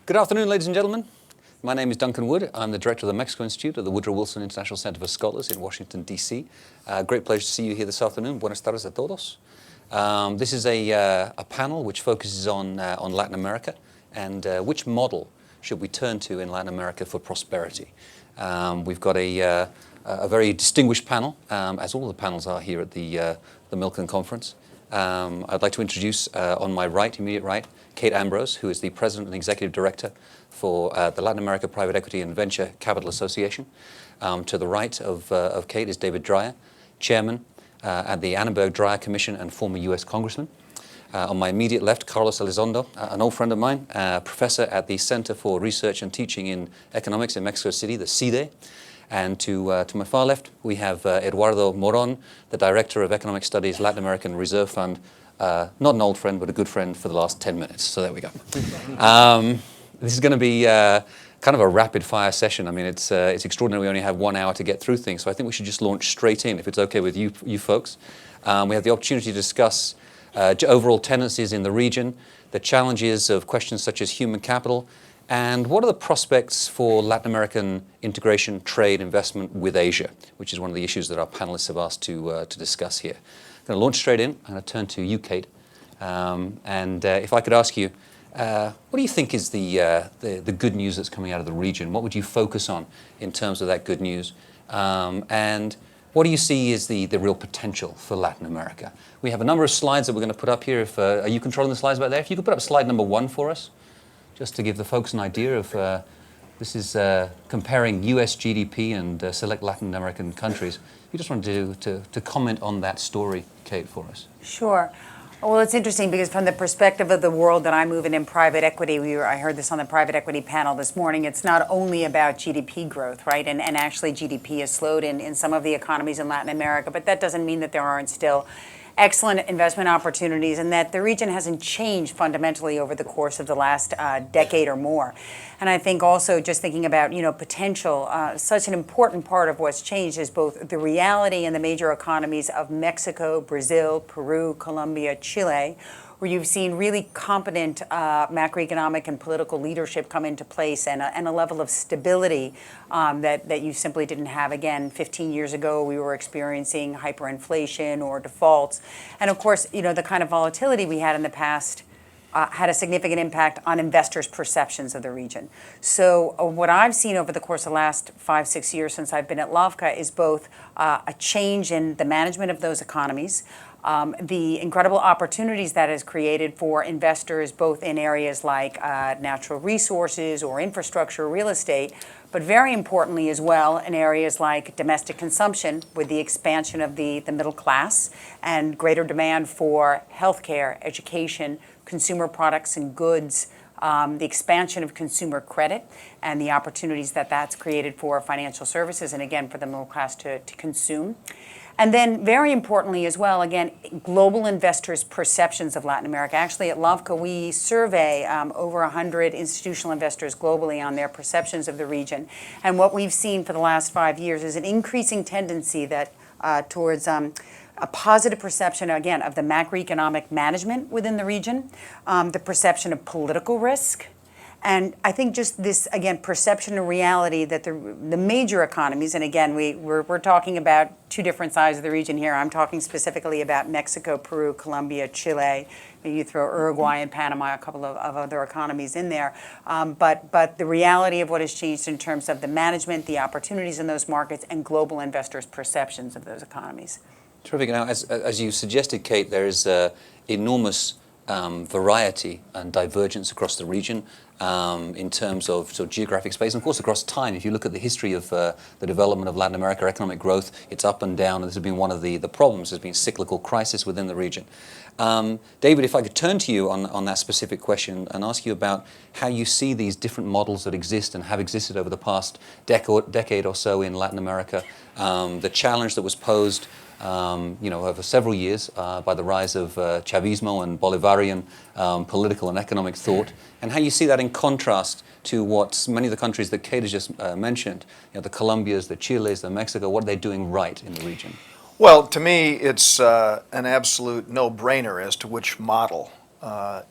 Good afternoon, ladies and gentlemen. My name is Duncan Wood. I'm the director of the Mexico Institute of the Woodrow Wilson International Center for Scholars in Washington, D.C. Great pleasure to see you here this afternoon. Buenas tardes a todos. This is a panel which focuses on Latin America and which model should we turn to in Latin America for prosperity. We've got a very distinguished panel, as all the panels are here at the Milken Conference. I'd like to introduce on my right, immediate right, Kate Ambrose, who is the President and Executive Director for the Latin America Private Equity and Venture Capital Association. To the right of Kate is David Dreyer, Chairman at the Annenberg Dreyer Commission and former U.S. Congressman. On my immediate left, Carlos Elizondo, an old friend of mine, Professor at the Center for Research and Teaching in Economics in Mexico City, the CIDE. And to my far left, we have Eduardo Moron, the Director of Economic Studies, Latin American Reserve Fund. Not an old friend, but a good friend for the last 10 minutes. So there we go. This is going to be kind of a rapid-fire session. I mean, it's extraordinary. We only have 1 hour to get through things. So I think we should just launch straight in, if it's okay with you folks. We have the opportunity to discuss overall tendencies in the region, the challenges of questions such as human capital, and what are the prospects for Latin American integration, trade, investment with Asia, which is one of the issues that our panelists have asked to discuss here. I'm going to launch straight in. I'm going to turn to you, Kate. If I could ask you, what do you think is the good news that's coming out of the region? What would you focus on in terms of that good news? And what do you see is the real potential for Latin America? We have a number of slides that we're going to put up here. Are you controlling the slides back there? If you could put up slide number 1 for us, just to give the folks an idea of, this is comparing US GDP and select Latin American countries. You just wanted to comment on that story, Kate, for us. Sure. Well, it's interesting because from the perspective of the world that I move in private equity, I heard this on the private equity panel this morning, it's not only about GDP growth, right? And actually GDP has slowed in some of the economies in Latin America, but that doesn't mean that there aren't still excellent investment opportunities and that the region hasn't changed fundamentally over the course of the last decade or more. And I think also just thinking about, potential, such an important part of what's changed is both the reality and the major economies of Mexico, Brazil, Peru, Colombia, Chile, where you've seen really competent macroeconomic and political leadership come into place and a level of stability that you simply didn't have. Again, 15 years ago, we were experiencing hyperinflation or defaults. And of course, the kind of volatility we had in the past had a significant impact on investors' perceptions of the region. So what I've seen over the course of the last 5-6 years since I've been at LAVCA is both a change in the management of those economies, the incredible opportunities that has created for investors both in areas like natural resources or infrastructure, real estate, but very importantly as well in areas like domestic consumption with the expansion of the middle class and greater demand for healthcare, education, consumer products and goods, the expansion of consumer credit and the opportunities that that's created for financial services and again for the middle class to consume. And then very importantly as well, again, global investors' perceptions of Latin America. Actually at LAVCA we survey over 100 institutional investors globally on their perceptions of the region. And what we've seen for the last 5 years is an increasing tendency that towards a positive perception, again, of the macroeconomic management within the region, the perception of political risk, and I think just this, again, perception of reality that the major economies, and again, we're talking about two different sides of the region here. I'm talking specifically about Mexico, Peru, Colombia, Chile. Maybe you throw Uruguay and Panama, a couple of other economies in there. But the reality of what has changed in terms of the management, the opportunities in those markets, and global investors' perceptions of those economies. Terrific. Now, as you suggested, Kate, there is enormous variety and divergence across the region in terms of sort of geographic space, and of course across time. If you look at the history of the development of Latin America, economic growth, it's up and down, and this has been one of the problems. There's been cyclical crisis within the region. David, if I could turn to you on that specific question and ask you about how you see these different models that exist and have existed over the past decade or so in Latin America, the challenge that was posed over several years by the rise of Chavismo and Bolivarian political and economic thought, and how you see that in contrast to what many of the countries that Kate has just mentioned, the Colombias, the Chiles, the Mexico, what are they doing right in the region? Well, to me, it's an absolute no-brainer as to which model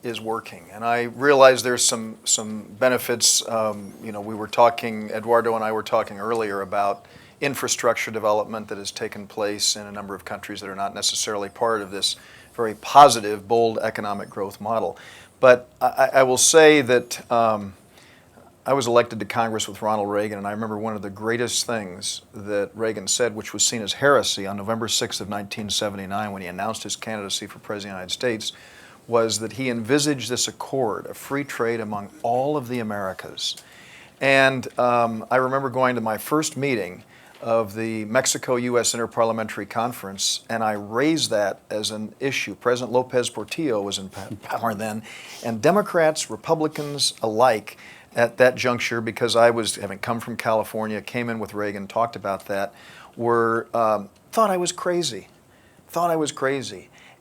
is working. And I realize there's some benefits. You know, we were talking, Eduardo and I were talking earlier about infrastructure development that has taken place in a number of countries that are not necessarily part of this very positive, bold economic growth model. But I will say that I was elected to Congress with Ronald Reagan, and I remember one of the greatest things that Reagan said, which was seen as heresy on November 6th of 1979 when he announced his candidacy for President of the United States, was that he envisaged this accord of free trade among all of the Americas. And I remember going to my first meeting of the Mexico-U.S. Interparliamentary Conference, and I raised that as an issue. President Lopez Portillo was in power then, and Democrats, Republicans alike at that juncture, because I was, having come from California, came in with Reagan, talked about that, were thought I was crazy,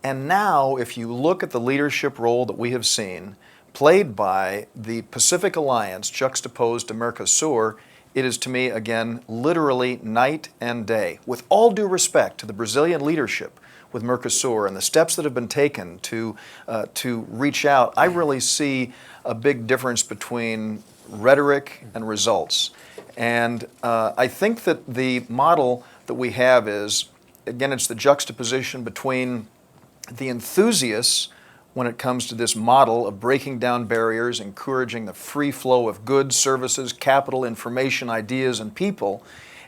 And now, if you look at the leadership role that we have seen played by the Pacific Alliance juxtaposed to Mercosur, it is to me, again, literally night and day. With all due respect to the Brazilian leadership with Mercosur and the steps that have been taken to reach out, I really see a big difference between rhetoric and results. And I think that the model that we have is, again, it's the juxtaposition between the enthusiasts when it comes to this model of breaking down barriers, encouraging the free flow of goods, services, capital, information, ideas, and people,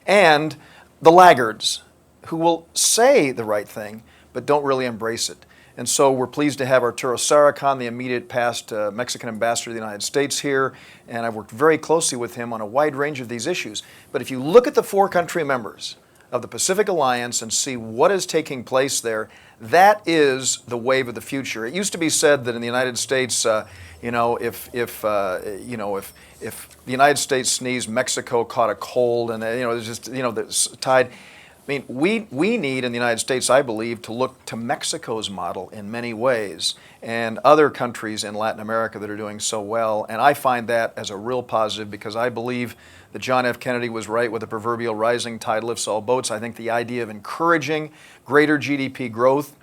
and the laggards who will say the right thing but don't really embrace it. And so we're pleased to have Arturo Saracán, the immediate past Mexican ambassador to the United States here, and I've worked very closely with him on a wide range of these issues. But if you look at the 4 country members of the Pacific Alliance and see what is taking place there, that is the wave of the future. It used to be said that in the United States, you know, if the United States sneezed, Mexico caught a cold, and you know, it's just, you know, the tide. I mean, we need in the United States, I believe, to look to Mexico's model in many ways, and other countries in Latin America that are doing so well. And I find that as a real positive, because I believe that John F. Kennedy was right with the proverbial rising tide lifts all boats. I think the idea of encouraging greater GDP growth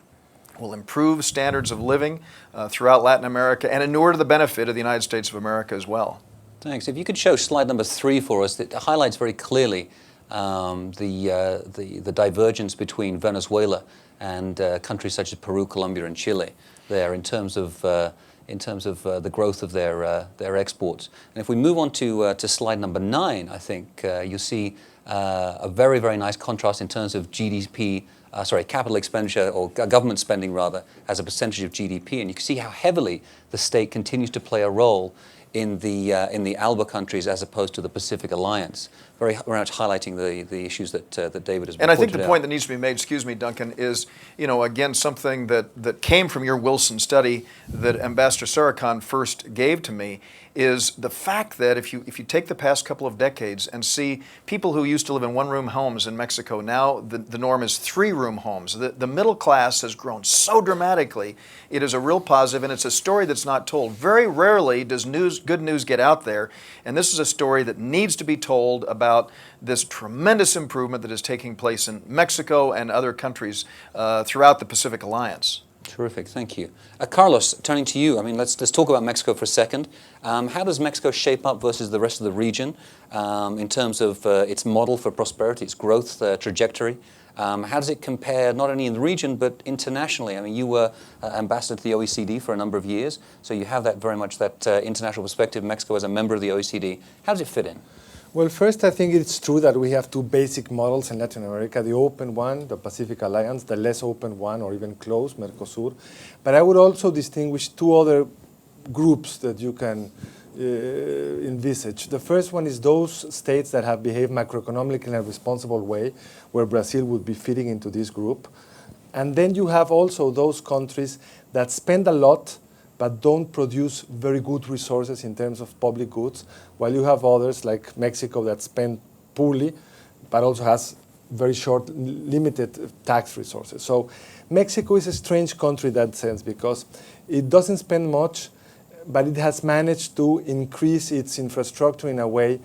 will improve standards of living throughout Latin America and inure to the benefit of the United States of America as well. Thanks. If you could show slide number 3 for us, that highlights very clearly the divergence between Venezuela and countries such as Peru, Colombia, and Chile there in terms of the growth of their exports. And if we move on to slide number 9, I think you'll see a very, very nice contrast in terms of GDP, capital expenditure, or government spending rather, as a percentage of GDP. And you can see how heavily the state continues to play a role in the ALBA countries as opposed to the Pacific Alliance, very much highlighting the issues that David has. And I think the point that needs to be made, excuse me, Duncan, is, you know, again, something that came from your Wilson study that Ambassador Saracán first gave to me, is the fact that if you take the past couple of decades and see people who used to live in 1-room homes in Mexico, now the norm is 3-room homes. The middle class has grown so dramatically. It is a real positive, and it's a story that's not told. Very rarely does good news get out there, and this is a story that needs to be told about this tremendous improvement that is taking place in Mexico and other countries throughout the Pacific Alliance. Terrific, thank you. Carlos, turning to you, I mean, let's talk about Mexico for a second. How does Mexico shape up versus the rest of the region in terms of its model for prosperity, its growth trajectory? How does it compare not only in the region but internationally? I mean, you were ambassador to the OECD for a number of years, so you have that very much that international perspective. Mexico as a member of the OECD. How does it fit in? Well, first, I think it's true that we have 2 basic models in Latin America, the open one, the Pacific Alliance, the less open one, or even closed, Mercosur. But I would also distinguish 2 other groups that you can envisage. The first one is those states that have behaved macroeconomically in a responsible way, where Brazil would be fitting into this group. And then you have also those countries that spend a lot but don't produce very good resources in terms of public goods, while you have others like Mexico that spend poorly, but also has very short, limited tax resources. So Mexico is a strange country in that sense, because it doesn't spend much, but it has managed to increase its infrastructure in a way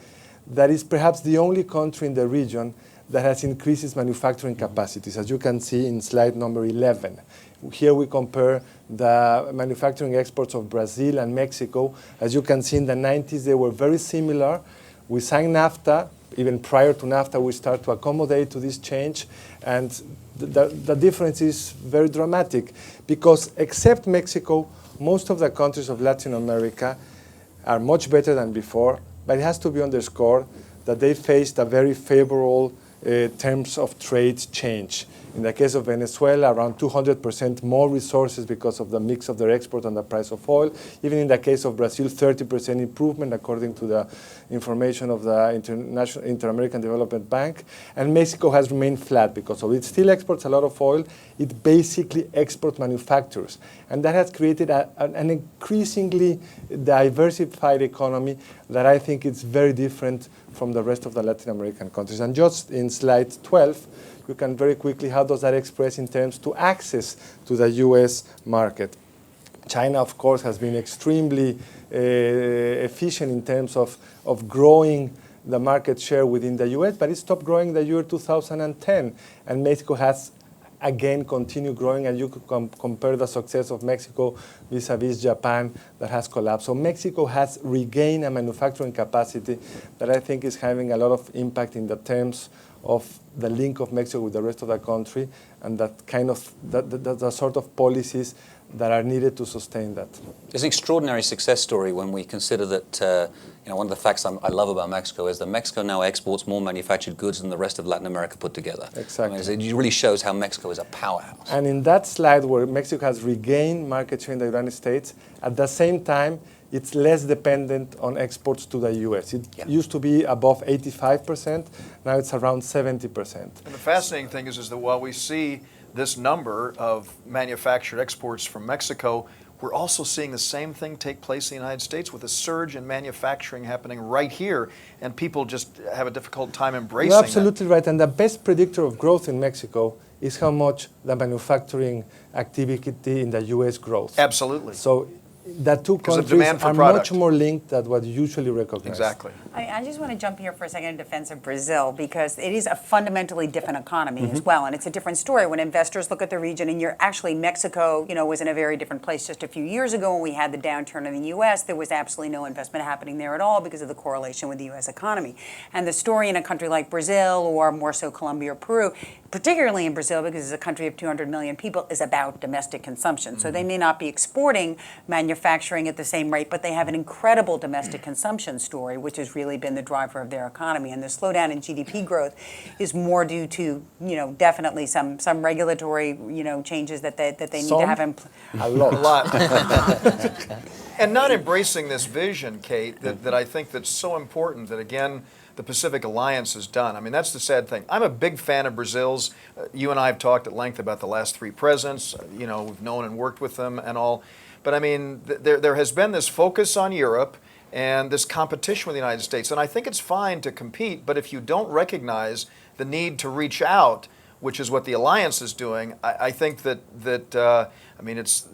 that is perhaps the only country in the region that has increased its manufacturing capacities, as you can see in slide number 11. Here we compare the manufacturing exports of Brazil and Mexico. As you can see, in the 90s, they were very similar. We signed NAFTA. Even prior to NAFTA, we start to accommodate to this change. And the difference is very dramatic because except Mexico, most of the countries of Latin America are much better than before, but it has to be underscored that they faced a very favorable terms of trade change. In the case of Venezuela, around 200% more resources because of the mix of their export and the price of oil. Even in the case of Brazil, 30% improvement according to the information of the Inter-American Development Bank. And Mexico has remained flat because of it still exports a lot of oil. It basically exports manufacturers. And that has created an increasingly diversified economy that I think is very different from the rest of the Latin American countries. And just in slide 12, you can very quickly, how does that express in terms to access to the US market? China, of course, has been extremely efficient in terms of growing the market share within the US, but it stopped growing the year 2010. And Mexico has again continued growing, and you could compare the success of Mexico vis-a-vis Japan that has collapsed. So Mexico has regained a manufacturing capacity that I think is having a lot of impact in the terms of the link of Mexico with the rest of the country, and that kind of the sort of policies that are needed to sustain that. It's an extraordinary success story when we consider that one of the facts I love about Mexico is that Mexico now exports more manufactured goods than the rest of Latin America put together. Exactly. I mean, it really shows how Mexico is a powerhouse. And in that slide where Mexico has regained market share in the United States, at the same time, it's less dependent on exports to the U.S. It used to be above 85%. Now it's around 70%. And the fascinating thing is that while we see this number of manufactured exports from Mexico, we're also seeing the same thing take place in the United States with a surge in manufacturing happening right here, and people just have a difficult time embracing You're absolutely that. right. And the best predictor of growth in Mexico is how much the manufacturing activity in the U.S. grows. Absolutely. So the two countries are much more linked than what you usually recognize. Exactly. I just want to jump here for a second in defense of Brazil, because it is a fundamentally different economy as well, and it's a different story when investors look at the region. And you're actually, Mexico, was in a very different place just a few years ago when we had the downturn in the U.S. There was absolutely no investment happening there at all because of the correlation with the U.S. economy. And the story in a country like Brazil, or more so Colombia or Peru, particularly in Brazil, because it's a country of 200 million people, is about domestic consumption. So they may not be exporting manufacturing at the same rate, but they have an incredible domestic consumption story, which has really been the driver of their economy. And the slowdown in GDP growth is more due to, definitely some regulatory, changes that they need to have in place. A lot. And not embracing this vision, Kate, that I think that's so important that, again, the Pacific Alliance has done. I mean, that's the sad thing. I'm a big fan of Brazil's. You and I have talked at length about the last three presidents. We've known and worked with them and all. But I mean, there has been this focus on Europe and this competition with the United States. And I think it's fine to compete, but if you don't recognize the need to reach out, which is what the alliance is doing, I think that it's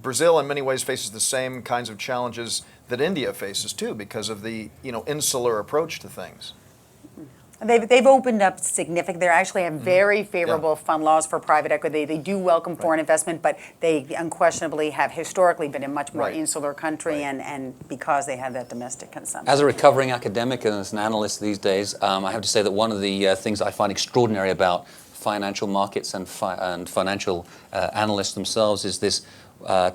Brazil in many ways faces the same kinds of challenges that India faces too, because of the insular approach to things. They've opened up significant. They actually have very favorable fund laws for private equity. They do welcome foreign investment, but they unquestionably have historically been a much more insular country, and because they have that domestic consumption. As a recovering academic and as an analyst these days, I have to say that one of the things I find extraordinary about financial markets and financial analysts themselves is this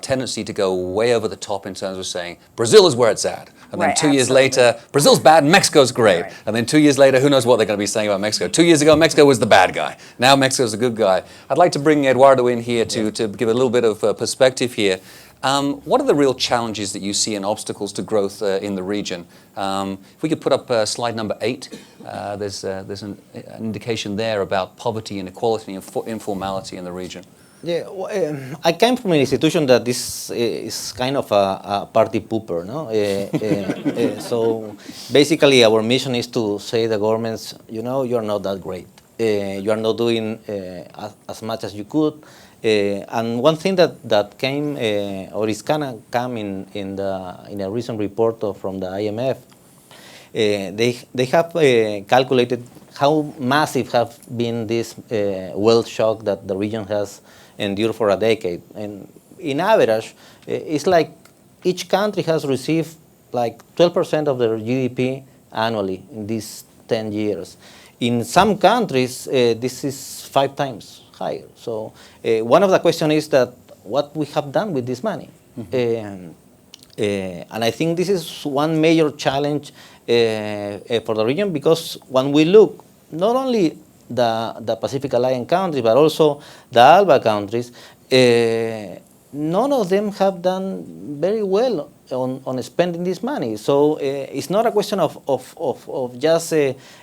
tendency to go way over the top in terms of saying Brazil is where it's at, and then 2 years later Brazil's bad and Mexico's great, and then 2 years later who knows what they're going to be saying about Mexico. 2 years ago Mexico was the bad guy, now Mexico's the good guy. I'd like to bring Eduardo in here to give a little bit of perspective here. What are the real challenges that you see and obstacles to growth in the region? If we could put up slide number 8, there's an indication there about poverty, inequality, and informality in the region. Yeah, I came from an institution that is kind of a party pooper, no? So basically our mission is to say the governments, you're not that great. You are not doing as much as you could. And one thing that came, or is gonna come in a recent report from the IMF, they have calculated how massive have been this wealth shock that the region has endure for a decade. And in average, it's like each country has received like 12% of their GDP annually in these 10 years. In some countries, this is 5 times higher. So one of the questions is that what we have done with this money. And I think this is one major challenge for the region, because when we look not only the Pacific Alliance countries, but also the ALBA countries, none of them have done very well on spending this money. So it's not a question of just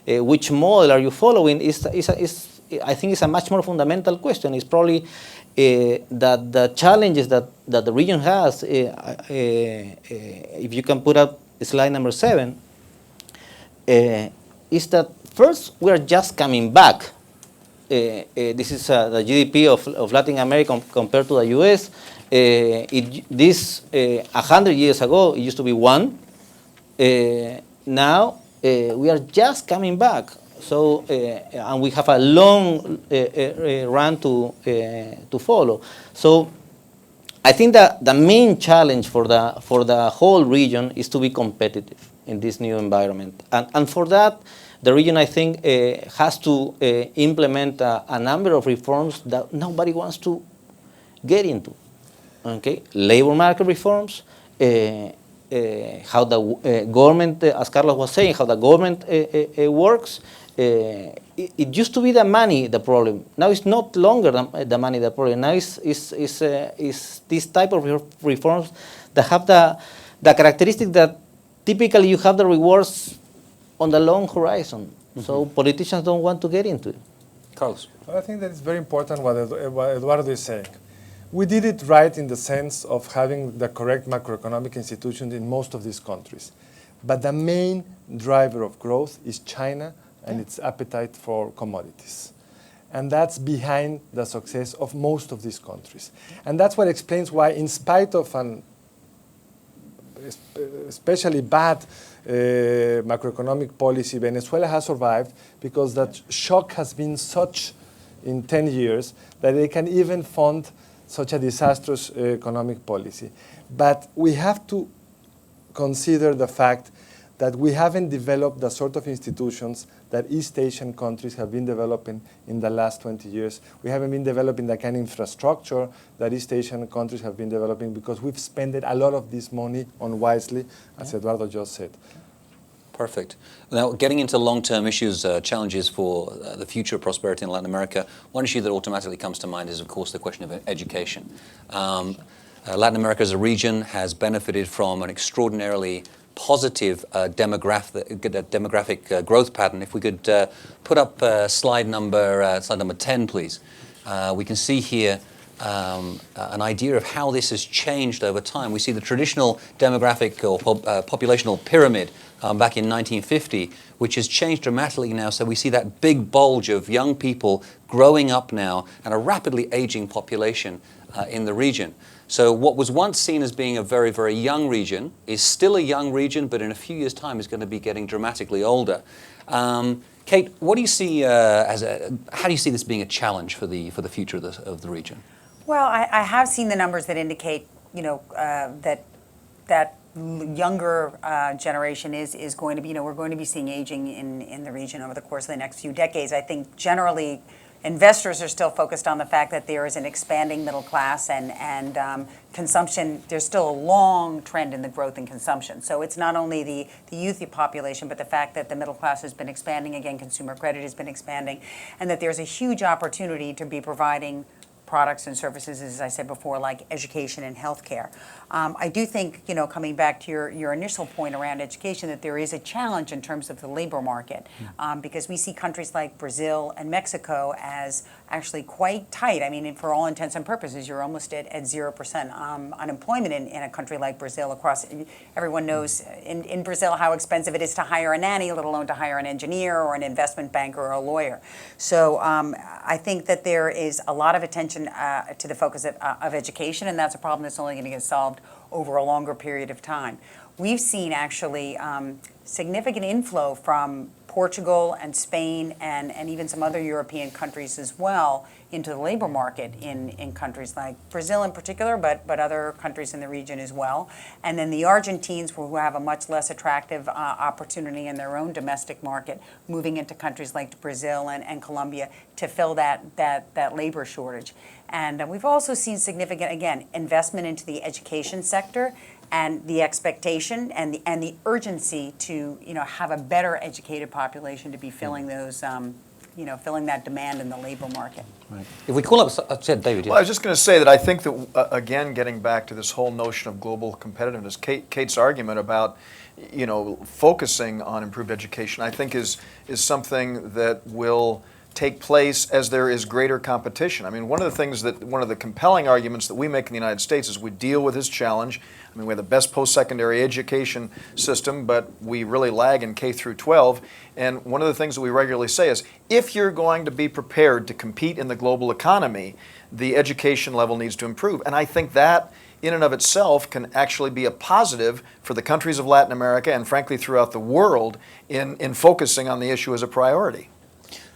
which model are you following. I think it's a much more fundamental question. It's probably that the challenges that the region has, if you can put up slide number 7, is that first we are just coming back. This is the GDP of Latin America compared to the US. 100 years ago, it used to be 1. Now we are just coming back. So and we have a long run to follow. So I think that the main challenge for the whole region is to be competitive in this new environment, and for that, the region, I think, has to implement a number of reforms that nobody wants to get into. Okay, labor market reforms, how the government, as Carlos was saying, how the government works. It used to be the money the problem. Now it's not longer the money the problem. Now it's this type of reforms that have the characteristic that typically you have the rewards on the long horizon. So politicians don't want to get into it. Carlos. Well, I think that it's very important what Eduardo is saying. We did it right in the sense of having the correct macroeconomic institutions in most of these countries. But the main driver of growth is China and its appetite for commodities. And that's behind the success of most of these countries. And that's what explains why, in spite of an especially bad macroeconomic policy, Venezuela has survived, because that shock has been such in 10 years that they can even fund such a disastrous economic policy. But we have to consider the fact that we haven't developed the sort of institutions that East Asian countries have been developing in the last 20 years. We haven't been developing the kind of infrastructure that East Asian countries have been developing, because we've spent a lot of this money unwisely, as Eduardo just said. Perfect. Now, getting into long-term issues, challenges for the future prosperity in Latin America, one issue that automatically comes to mind is, of course, the question of education. Latin America as a region has benefited from an extraordinarily positive demographic growth pattern. If we could put up slide number 10, please. We can see here an idea of how this has changed over time. We see the traditional demographic or populational pyramid back in 1950, which has changed dramatically now. So we see that big bulge of young people growing up now and a rapidly aging population in the region. So what was once seen as being a very, very young region is still a young region, but in a few years' time is going to be getting dramatically older. Kate, what do you see how do you see this being a challenge for the future of the region? Well, I have seen the numbers that indicate, that younger generation is going to be, we're going to be seeing aging in the region over the course of the next few decades. I think generally investors are still focused on the fact that there is an expanding middle class and consumption. There's still a long trend in the growth in consumption. So it's not only the youth population, but the fact that the middle class has been expanding again, consumer credit has been expanding, and that there's a huge opportunity to be providing products and services, as I said before, like education and healthcare. I do think, coming back to your initial point around education, that there is a challenge in terms of the labor market, because we see countries like Brazil and Mexico as actually quite tight. I mean, for all intents and purposes, you're almost at 0% unemployment in a country like Brazil. Everyone knows in Brazil how expensive it is to hire a nanny, let alone to hire an engineer or an investment banker or a lawyer. So I think that there is a lot of attention to the focus of education, and that's a problem that's only going to get solved over a longer period of time. We've seen actually significant inflow from Portugal and Spain and even some other European countries as well into the labor market in countries like Brazil in particular, but other countries in the region as well. And then the Argentines, who have a much less attractive opportunity in their own domestic market, moving into countries like Brazil and Colombia to fill that labor shortage. And we've also seen significant, again, investment into the education sector, and the expectation and the urgency to have a better educated population to be filling those filling that demand in the labor market. Right. If we call up, David. Well, I was just going to say that I think that again, getting back to this whole notion of global competitiveness, Kate's argument about focusing on improved education, I think is something that will take place as there is greater competition. I mean, one of the compelling arguments that we make in the United States is we deal with this challenge. I mean, we have the best post-secondary education system, but we really lag in K through 12. And one of the things that we regularly say is, if you're going to be prepared to compete in the global economy, the education level needs to improve. And I think that in and of itself can actually be a positive for the countries of Latin America and frankly throughout the world in focusing on the issue as a priority.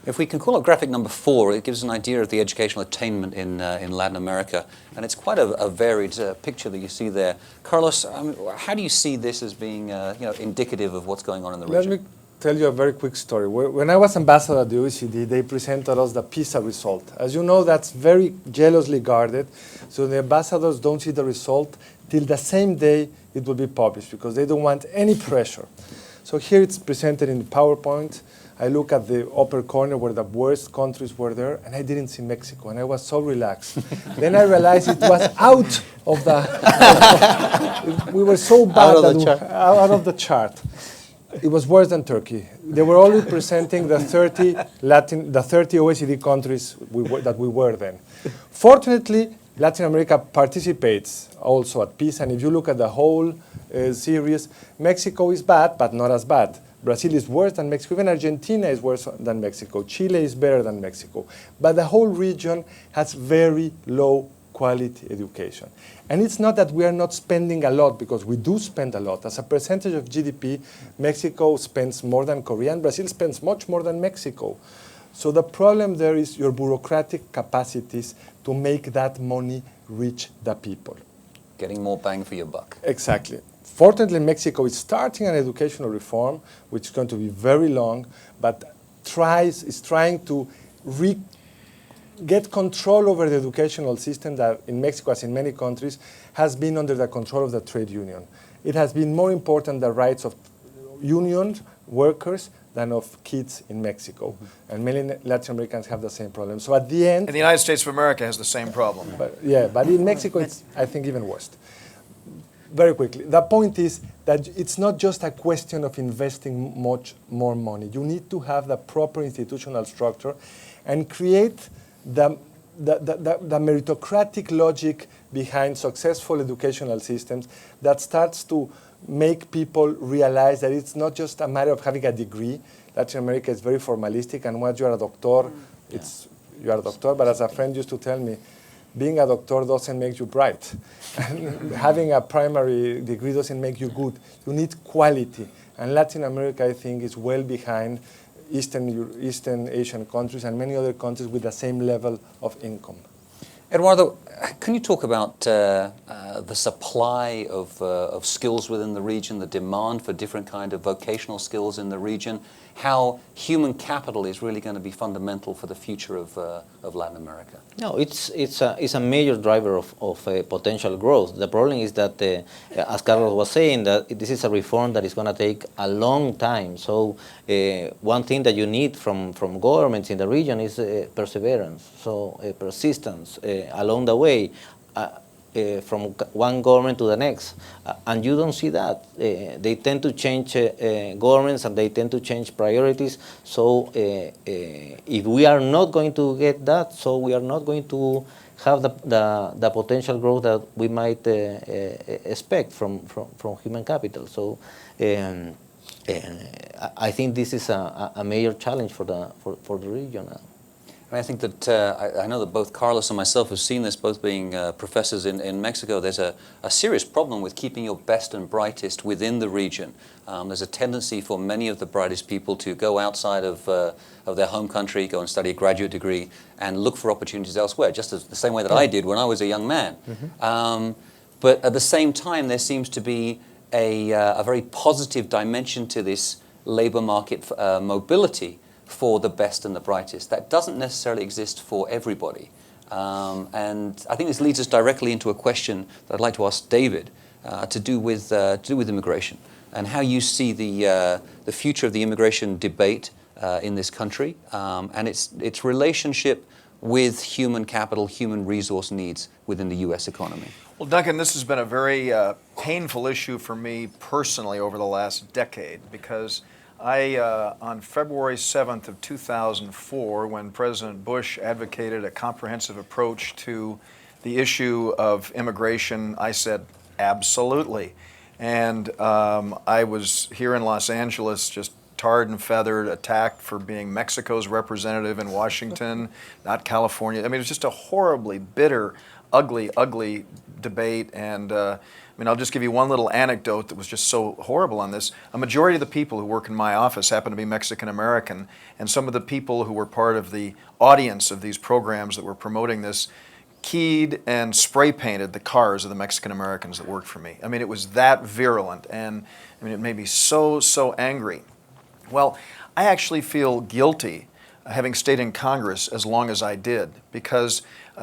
If we can call up graphic number 4, it gives an idea of the educational attainment in Latin America, and it's quite a varied picture that you see there. Carlos, how do you see this as being indicative of what's going on in the region? Let me tell you a very quick story. When I was ambassador at the OECD, they presented us the PISA result. As you know, that's very jealously guarded, so the ambassadors don't see the result till the same day it will be published because they don't want any pressure. So here it's presented in PowerPoint. I look at the upper corner where the worst countries were there, and I didn't see Mexico, and I was so relaxed. Then I realized it was out of the... we were so bad out of the chart. It was worse than Turkey. They were only presenting the 30 OECD countries that we were then. Fortunately, Latin America participates also at PISA, and if you look at the whole series, Mexico is bad, but not as bad. Brazil is worse than Mexico. Even Argentina is worse than Mexico. Chile is better than Mexico. But the whole region has very low quality education. And it's not that we are not spending a lot, because we do spend a lot. As a percentage of GDP, Mexico spends more than Korea, and Brazil spends much more than Mexico. So the problem there is your bureaucratic capacities to make that money reach the people. Getting more bang for your buck. Exactly. Fortunately, Mexico is starting an educational reform, which is going to be very long, but is trying to get control over the educational system that in Mexico, as in many countries, has been under the control of the trade union. It has been more important the rights of union workers than of kids in Mexico. Mm-hmm. And many Latin Americans have the same problem. So at the end... And the United States of America has the same problem. But in Mexico, it's, I think, even worse. Very quickly, the point is that it's not just a question of investing much more money. You need to have the proper institutional structure and create the meritocratic logic behind successful educational systems that starts to make people realize that it's not just a matter of having a degree. Latin America is very formalistic, and once you are a doctor, you are a doctor. But as a friend used to tell me, being a doctor doesn't make you bright. Having a primary degree doesn't make you good. You need quality. And Latin America, I think, is well behind Eastern Asian countries and many other countries with the same level of income. Eduardo, can you talk about the supply of skills within the region, the demand for different kind of vocational skills in the region, how human capital is really going to be fundamental for the future of Latin America? No, it's a major driver of potential growth. The problem is that, as Carlos was saying, that this is a reform that is going to take a long time. So one thing that you need from governments in the region is perseverance, so persistence along the way. From one government to the next, and you don't see that. They tend to change governments, and they tend to change priorities. So if we are not going to get that, so we are not going to have the potential growth that we might expect from human capital. So I think this is a major challenge for the region. I think that I know that both Carlos and myself have seen this, both being professors in Mexico. There's a serious problem with keeping your best and brightest within the region. There's a tendency for many of the brightest people to go outside of their home country, go and study a graduate degree, and look for opportunities elsewhere, just as the same way that I did when I was a young man. But at the same time, there seems to be a very positive dimension to this labor market mobility for the best and the brightest. That doesn't necessarily exist for everybody. And I think this leads us directly into a question that I'd like to ask David to do with immigration and how you see the future of the immigration debate in this country and its relationship with human capital, human resource needs within the U.S. economy. Well, Duncan, this has been a very painful issue for me personally over the last decade because on February 7th of 2004, when President Bush advocated a comprehensive approach to the issue of immigration, I said, absolutely. And I was here in Los Angeles just tarred and feathered, attacked for being Mexico's representative in Washington, not California. I mean, it was just a horribly bitter, ugly debate. And I'll just give you one little anecdote that was just so horrible on this. A majority of the people who work in my office happen to be Mexican American, and some of the people who were part of the audience of these programs that were promoting this keyed and spray painted the cars of the Mexican Americans that worked for me. I mean, it was that virulent, and it made me so angry. Well, I actually feel guilty having stayed in Congress as long as I did, because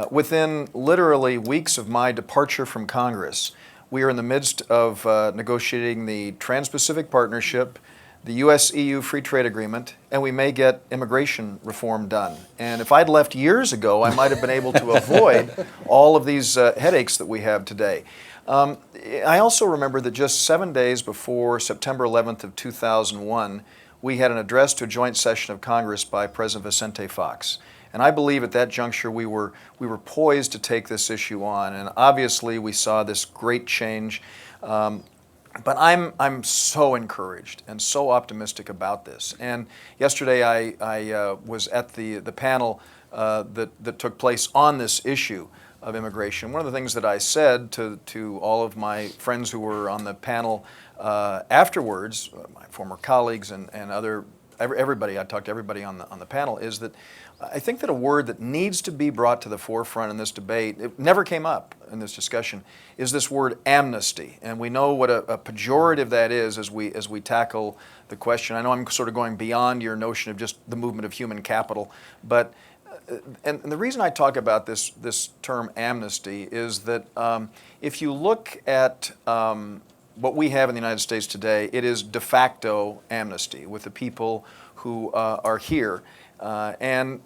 within literally weeks of my departure from Congress, we are in the midst of negotiating the Trans-Pacific Partnership, the U.S.-EU Free Trade Agreement, and we may get immigration reform done. And if I'd left years ago, I might have been able to avoid all of these headaches that we have today. I also remember that just 7 days before September 11th of 2001, we had an address to a joint session of Congress by President Vicente Fox. And I believe at that juncture we were poised to take this issue on. And obviously we saw this great change. But I'm so encouraged and so optimistic about this. And yesterday I was at the panel that took place on this issue of immigration. One of the things that I said to all of my friends who were on the panel afterwards, my former colleagues and everybody, I talked to everybody on the panel, is that I think that a word that needs to be brought to the forefront in this debate, it never came up in this discussion, is this word amnesty. And we know what a pejorative that is as we tackle the question. I know I'm sort of going beyond your notion of just the movement of human capital, but and the reason I talk about this term amnesty is that if you look at what we have in the United States today, it is de facto amnesty with the people who are here. And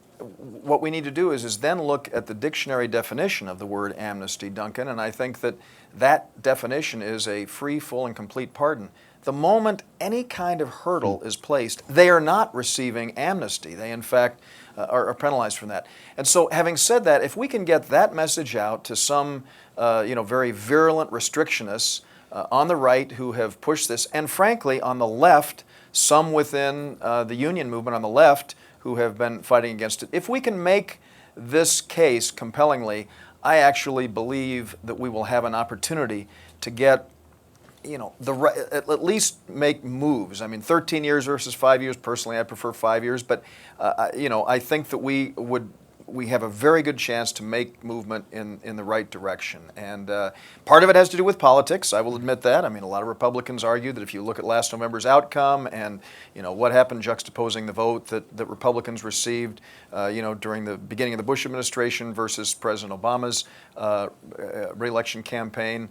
what we need to do is then look at the dictionary definition of the word amnesty, Duncan, and I think that definition is a free, full, and complete pardon. The moment any kind of hurdle is placed, they are not receiving amnesty. They, in fact, are penalized from that. And so, having said that, if we can get that message out to some very virulent restrictionists on the right who have pushed this, and frankly, on the left, some within the union movement on the left who have been fighting against it. If we can make this case compellingly, I actually believe that we will have an opportunity to get, at least make moves. I mean, 13 years versus 5 years, personally I prefer 5 years, but I think that we have a very good chance to make movement in the right direction. And part of it has to do with politics, I will admit that. I mean, a lot of Republicans argue that if you look at last November's outcome and what happened juxtaposing the vote that Republicans received during the beginning of the Bush administration versus President Obama's re-election campaign,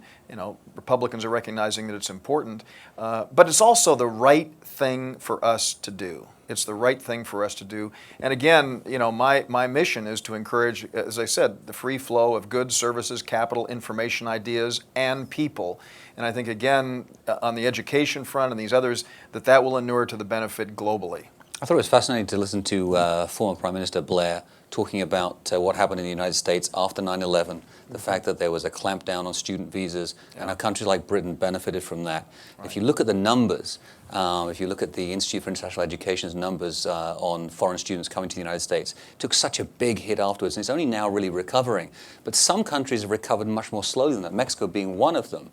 Republicans are recognizing that it's important. But it's also the right thing for us to do. It's the right thing for us to do. And again, my mission is to encourage, as I said, the free flow of goods, services, capital, information, ideas, and people. And I think, again, on the education front and these others, that will inure to the benefit globally. I thought it was fascinating to listen to former Prime Minister Blair talking about what happened in the United States after 9/11, the fact that there was a clampdown on student visas, and a country like Britain benefited from that. Right. If you look at the numbers, If you look at the Institute for International Education's numbers on foreign students coming to the United States, it took such a big hit afterwards, and it's only now really recovering. But some countries have recovered much more slowly than that, Mexico being one of them.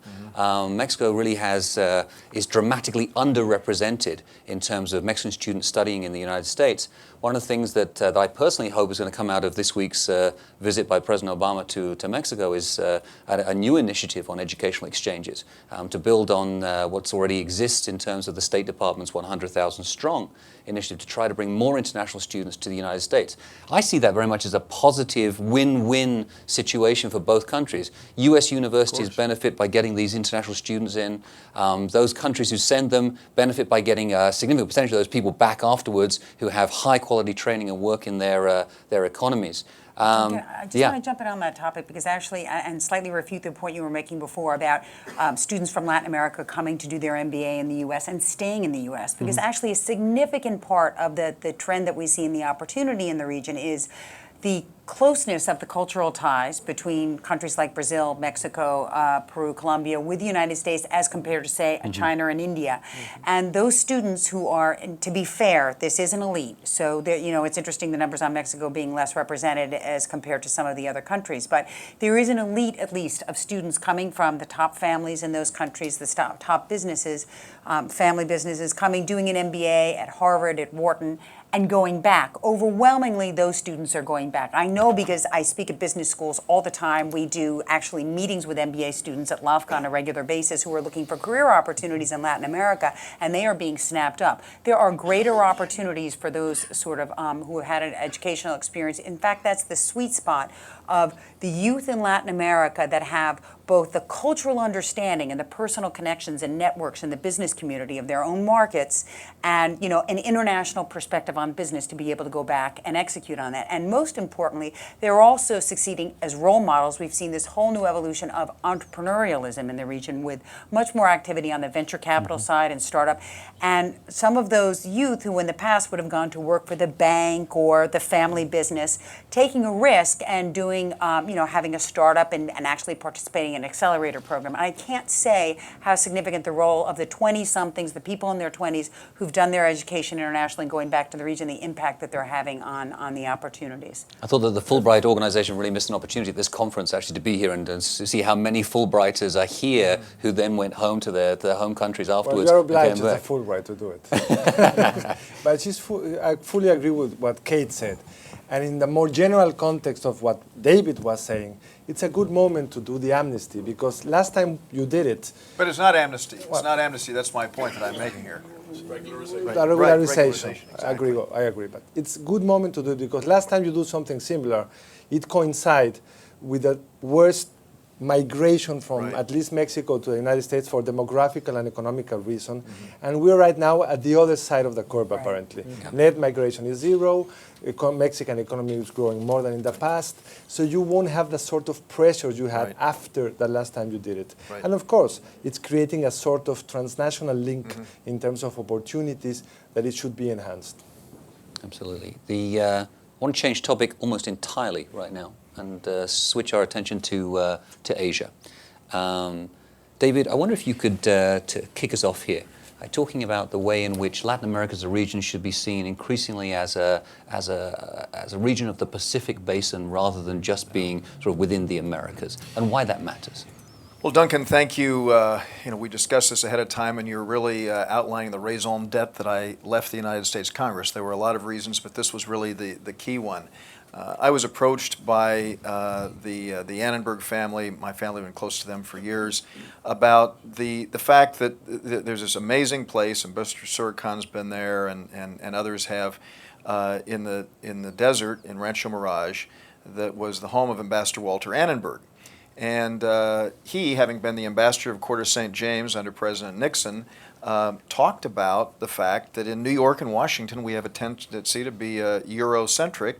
Mexico really is dramatically underrepresented in terms of Mexican students studying in the United States. One of the things that I personally hope is going to come out of this week's visit by President Obama to Mexico is a new initiative on educational exchanges to build on what's already exists in terms of the State Department's 100,000 strong initiative to try to bring more international students to the United States. I see that very much as a positive win-win situation for both countries. U.S. universities benefit by getting these international students in. Those countries who send them benefit by getting a significant percentage of those people back afterwards who have high-quality training and work in their economies. I just want to jump in on that topic because actually, and slightly refute the point you were making before about students from Latin America coming to do their MBA in the U.S. and staying in the U.S. Because actually a significant part of the trend that we see in the opportunity in the region is the closeness of the cultural ties between countries like Brazil, Mexico, Peru, Colombia with the United States as compared to, say, China and India. And those students who are, and to be fair, this is an elite. So, it's interesting the numbers on Mexico being less represented as compared to some of the other countries. But there is an elite, at least, of students coming from the top families in those countries, the top businesses, family businesses, coming, doing an MBA at Harvard, at Wharton, and going back. Overwhelmingly, those students are going back. I know because I speak at business schools all the time. We do actually meetings with MBA students at LAFCA on a regular basis who are looking for career opportunities in Latin America, and they are being snapped up. There are greater opportunities for those sort of who have had an educational experience. In fact, that's the sweet spot of the youth in Latin America that have both the cultural understanding and the personal connections and networks in the business community of their own markets and, an international perspective on business to be able to go back and execute on that. And most importantly, they're also succeeding as role models. We've seen this whole new evolution of entrepreneurialism in the region with much more activity on the venture capital side and startup. And some of those youth who in the past would have gone to work for the bank or the family business, taking a risk and doing, having a startup and actually participating in an accelerator program. And I can't say how significant the role of the 20-somethings, the people in their 20s who've done their education internationally and going back to the region, the impact that they're having on the opportunities. I thought that the Fulbright organization really missed an opportunity at this conference actually to be here and to see how many Fulbrighters are here who then went home to their home countries afterwards. Well, you're obliged as a Fulbright to do it. But I fully agree with what Kate said. And in the more general context of what David was saying, it's a good moment to do the amnesty because last time you did it. But it's not amnesty. It's not amnesty. That's my point that I'm making here. Regularization. Exactly. I agree. But it's a good moment to do it because last time you do something similar, it coincided with the worst migration from at least Mexico to the United States for demographical and economical reason. And we're right now at the other side of the curve, apparently. Net migration is zero. Mexican economy is growing more than in the past. So you won't have the sort of pressure you had after the last time you did it. And of course, it's creating a sort of transnational link in terms of opportunities that it should be enhanced. Absolutely. I want to change topic almost entirely right now and switch our attention to Asia. David, I wonder if you could to kick us off here, talking about the way in which Latin America as a region should be seen increasingly as a region of the Pacific Basin rather than just being sort of within the Americas, and why that matters. Well, Duncan, thank you. We discussed this ahead of time, and you're really outlining the raison d'etre that I left the United States Congress. There were a lot of reasons, but this was really the key one. I was approached by the Annenberg family, my family had been close to them for years, about the fact that there's this amazing place, and Mr. Surkan's been there and others have, in the desert in Rancho Mirage that was the home of Ambassador Walter Annenberg. And he, having been the ambassador of Court of St. James under President Nixon, talked about the fact that in New York and Washington we have a tendency to be Eurocentric.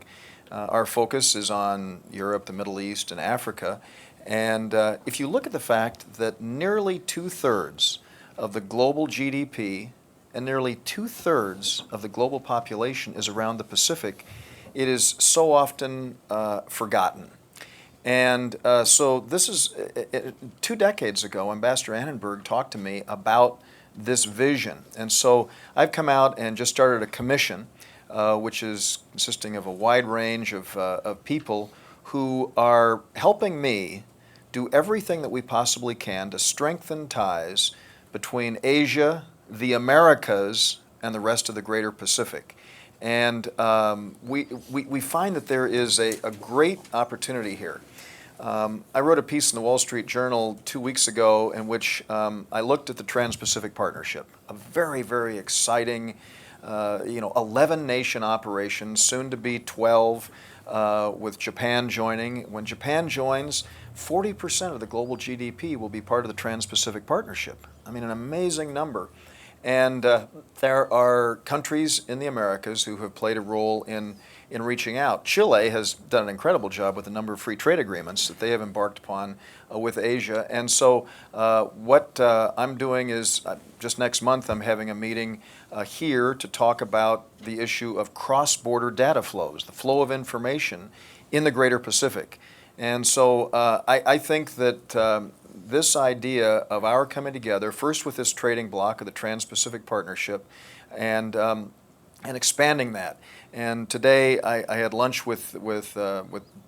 Our focus is on Europe, the Middle East, and Africa. And if you look at the fact that nearly 2/3 of the global GDP and nearly 2/3 of the global population is around the Pacific, it is so often forgotten. And so this is, 2 decades ago, Ambassador Annenberg talked to me about this vision. And so I've come out and just started a commission, which is consisting of a wide range of people who are helping me do everything that we possibly can to strengthen ties between Asia, the Americas, and the rest of the greater Pacific. And we find that there is a great opportunity here. I wrote a piece in the Wall Street Journal 2 weeks ago in which I looked at the Trans-Pacific Partnership, a very, very exciting 11-nation operation, soon to be 12, with Japan joining. When Japan joins, 40% of the global GDP will be part of the Trans-Pacific Partnership. I mean, an amazing number. And there are countries in the Americas who have played a role in reaching out. Chile has done an incredible job with a number of free trade agreements that they have embarked upon with Asia. And so what I'm doing is, just next month I'm having a meeting here to talk about the issue of cross-border data flows, the flow of information in the greater Pacific. And so I think that this idea of our coming together, first with this trading bloc of the Trans-Pacific Partnership, and expanding that. And today I had lunch with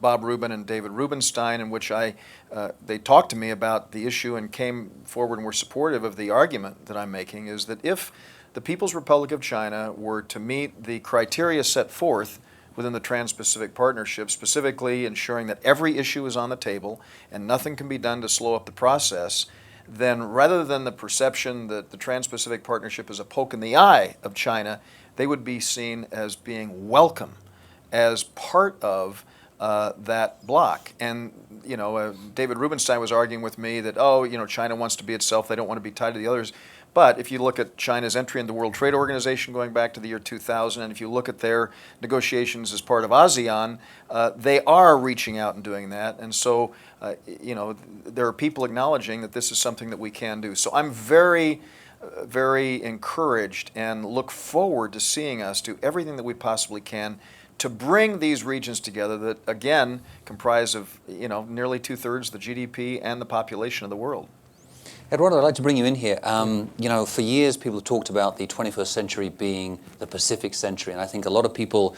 Bob Rubin and David Rubenstein, in which they talked to me about the issue and came forward and were supportive of the argument that I'm making, is that if the People's Republic of China were to meet the criteria set forth within the Trans-Pacific Partnership, specifically ensuring that every issue is on the table and nothing can be done to slow up the process, then rather than the perception that the Trans-Pacific Partnership is a poke in the eye of China, they would be seen as being welcome as part of that bloc. And David Rubenstein was arguing with me that, China wants to be itself, they don't want to be tied to the others. But if you look at China's entry into the World Trade Organization going back to the year 2000, and if you look at their negotiations as part of ASEAN, they are reaching out and doing that. And so, there are people acknowledging that this is something that we can do. So I'm very, very encouraged and look forward to seeing us do everything that we possibly can to bring these regions together that, again, comprise of, nearly 2/3 the GDP and the population of the world. Eduardo, I'd like to bring you in here. For years people have talked about the 21st century being the Pacific century, and I think a lot of people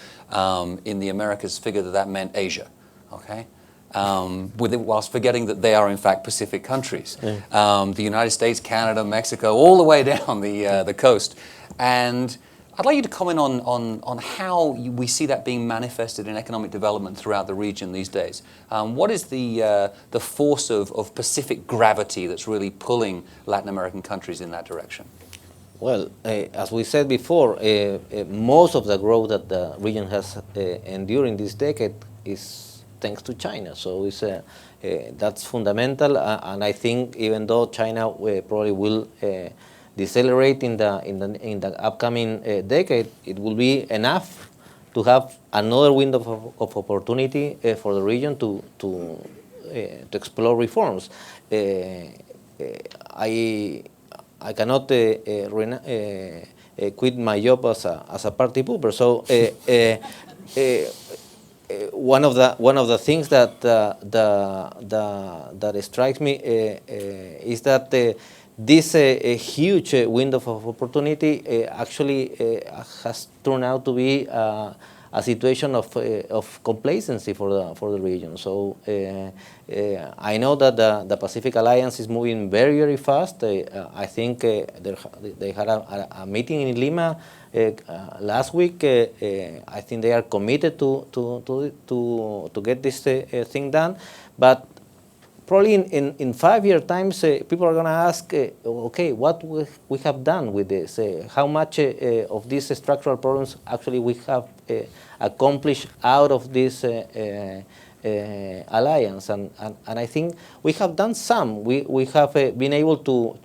in the Americas figured that meant Asia, okay? Whilst forgetting that they are in fact Pacific countries. The United States, Canada, Mexico, all the way down the coast. And I'd like you to comment on how we see that being manifested in economic development throughout the region these days. What is the force of Pacific gravity that's really pulling Latin American countries in that direction? Well, as we said before, most of the growth that the region has endured in this decade is thanks to China. So that's fundamental, and I think even though China probably will decelerate in the upcoming decade, it will be enough to have another window of opportunity for the region to explore reforms. I cannot quit my job as a party pooper. So one of the things that strikes me is that this huge window of opportunity actually has turned out to be a situation of complacency for the region. So I know that the Pacific Alliance is moving very, very fast. I think they had a meeting in Lima last week. I think they are committed to get this thing done, but probably in 5 year times, people are going to ask, okay, what we have done with this? How much of these structural problems actually we have accomplished out of this alliance? And I think we have done some. We have been able to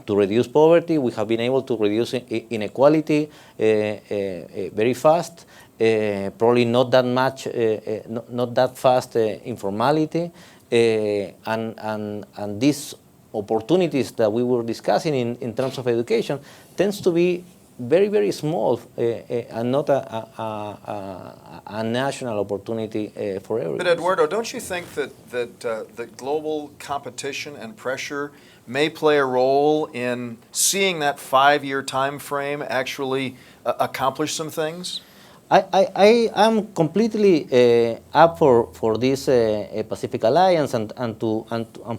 reduce poverty. We have been able to reduce inequality very fast. Probably not that much, not that fast informality. And these opportunities that we were discussing in terms of education tends to be very, very small and not a national opportunity for everyone. But Eduardo, don't you think that global competition and pressure may play a role in seeing that 5-year time frame actually accomplish some things? I am completely up for this Pacific Alliance and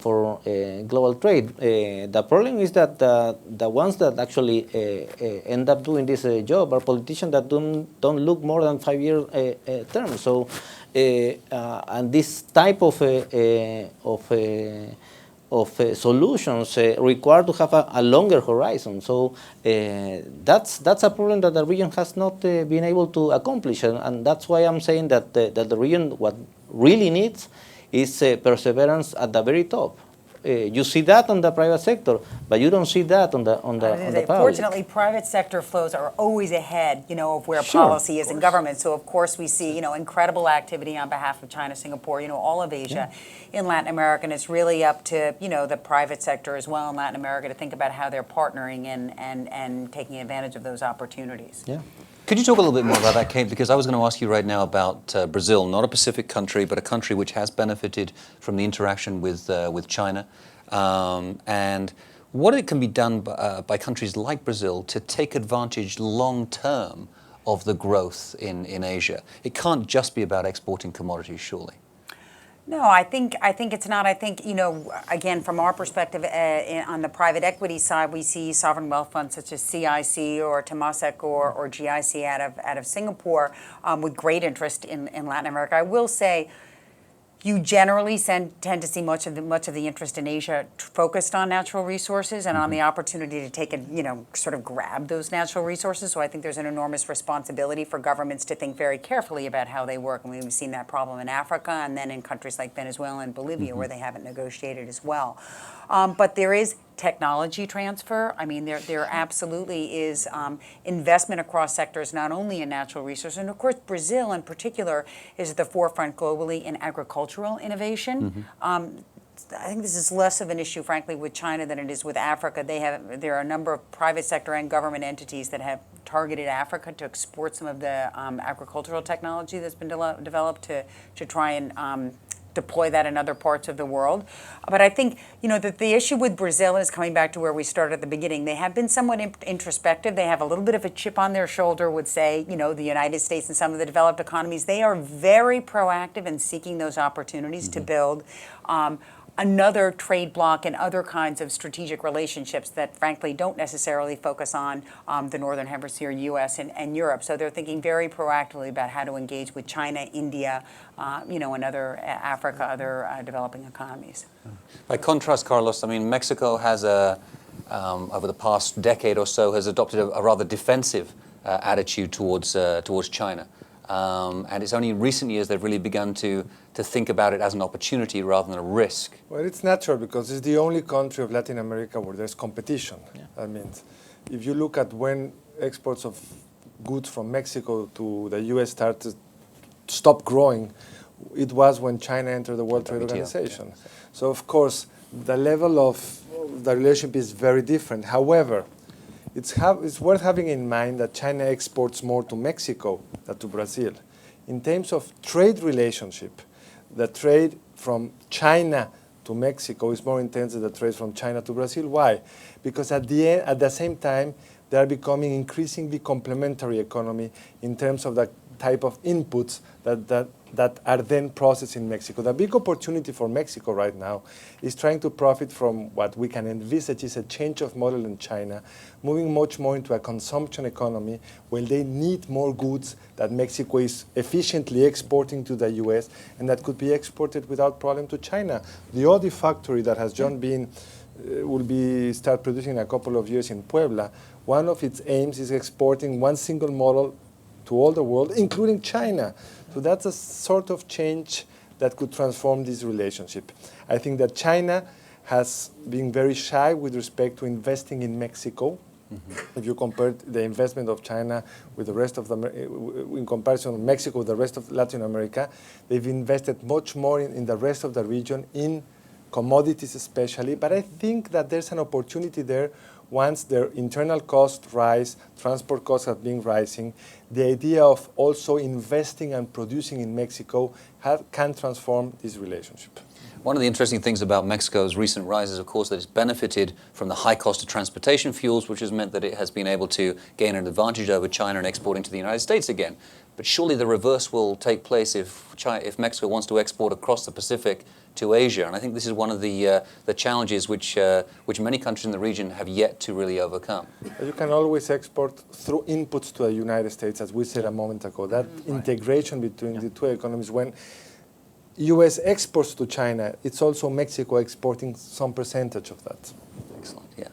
for global trade. The problem is that the ones that actually end up doing this job are politicians that don't look more than 5-year terms. So and this type of solutions require to have a longer horizon. So that's a problem that the region has not been able to accomplish, and that's why I'm saying that the region what really needs is perseverance at the very top. You see that on the private sector, but you don't see that on the public. Fortunately, private sector flows are always ahead, of where Sure, policy is in government. So of course we see, incredible activity on behalf of China, Singapore, all of Asia, in Latin America, and it's really up to, the private sector as well in Latin America to think about how they're partnering and taking advantage of those opportunities. Yeah. Could you talk a little bit more about that, Kate? Because I was going to ask you right now about Brazil, not a Pacific country, but a country which has benefited from the interaction with China, and what it can be done by countries like Brazil to take advantage long term of the growth in Asia. It can't just be about exporting commodities, surely. No, I think it's not. I think, again, from our perspective on the private equity side, we see sovereign wealth funds such as CIC or Temasek or GIC out of Singapore with great interest in Latin America. I will say, you generally tend to see much of the interest in Asia focused on natural resources and on the opportunity to take and sort of grab those natural resources. So I think there's an enormous responsibility for governments to think very carefully about how they work. And we've seen that problem in Africa and then in countries like Venezuela and Bolivia where they haven't negotiated as well. But there is technology transfer. I mean, there absolutely is investment across sectors, not only in natural resources. And of course, Brazil in particular is at the forefront globally in agricultural innovation. I think this is less of an issue, frankly, with China than it is with Africa. There are a number of private sector and government entities that have targeted Africa to export some of the agricultural technology that's been developed to try and deploy that in other parts of the world. But I think, that the issue with Brazil is coming back to where we started at the beginning. They have been somewhat introspective. They have a little bit of a chip on their shoulder with, say, the United States and some of the developed economies. They are very proactive in seeking those opportunities to build another trade bloc and other kinds of strategic relationships that frankly don't necessarily focus on the Northern Hemisphere, US and Europe. So they're thinking very proactively about how to engage with China, India, and other Africa, other developing economies. By contrast, Carlos, I mean, Mexico has over the past decade or so, has adopted a rather defensive attitude towards China. And it's only in recent years they've really begun to think about it as an opportunity rather than a risk. Well, it's natural because it's the only country of Latin America where there's competition. Yeah. That means if you look at when exports of goods from Mexico to the U.S. started to stop growing, it was when China entered the World Trade Organization. Yeah. So, of course, the level of the relationship is very different. However, it's worth having in mind that China exports more to Mexico than to Brazil. In terms of trade relationship, the trade from China to Mexico is more intense than the trade from China to Brazil. Why? Because at the same time, they are becoming increasingly complementary economy in terms of the type of inputs that are then processed in Mexico. The big opportunity for Mexico right now is trying to profit from what we can envisage is a change of model in China, moving much more into a consumption economy where they need more goods that Mexico is efficiently exporting to the US and that could be exported without problem to China. The Audi factory that has just been will start producing in a couple of years in Puebla. One of its aims is exporting one single model to all the world, including China. So that's a sort of change that could transform this relationship. I think that China has been very shy with respect to investing in Mexico. Mm-hmm. If you compare the investment of China with the rest of in comparison of Mexico with the rest of Latin America, they've invested much more in the rest of the region, in commodities especially. But I think that there's an opportunity there. Once their internal costs rise, transport costs have been rising, the idea of also investing and producing in Mexico can transform this relationship. One of the interesting things about Mexico's recent rise is, of course, that it's benefited from the high cost of transportation fuels, which has meant that it has been able to gain an advantage over China and exporting to the United States again. But surely the reverse will take place if Mexico wants to export across the Pacific to Asia. And I think this is one of the challenges which many countries in the region have yet to really overcome. You can always export through inputs to the United States, as we said a moment ago. That integration between the two economies, when U.S. exports to China, it's also Mexico exporting some percentage of that. Excellent, yeah.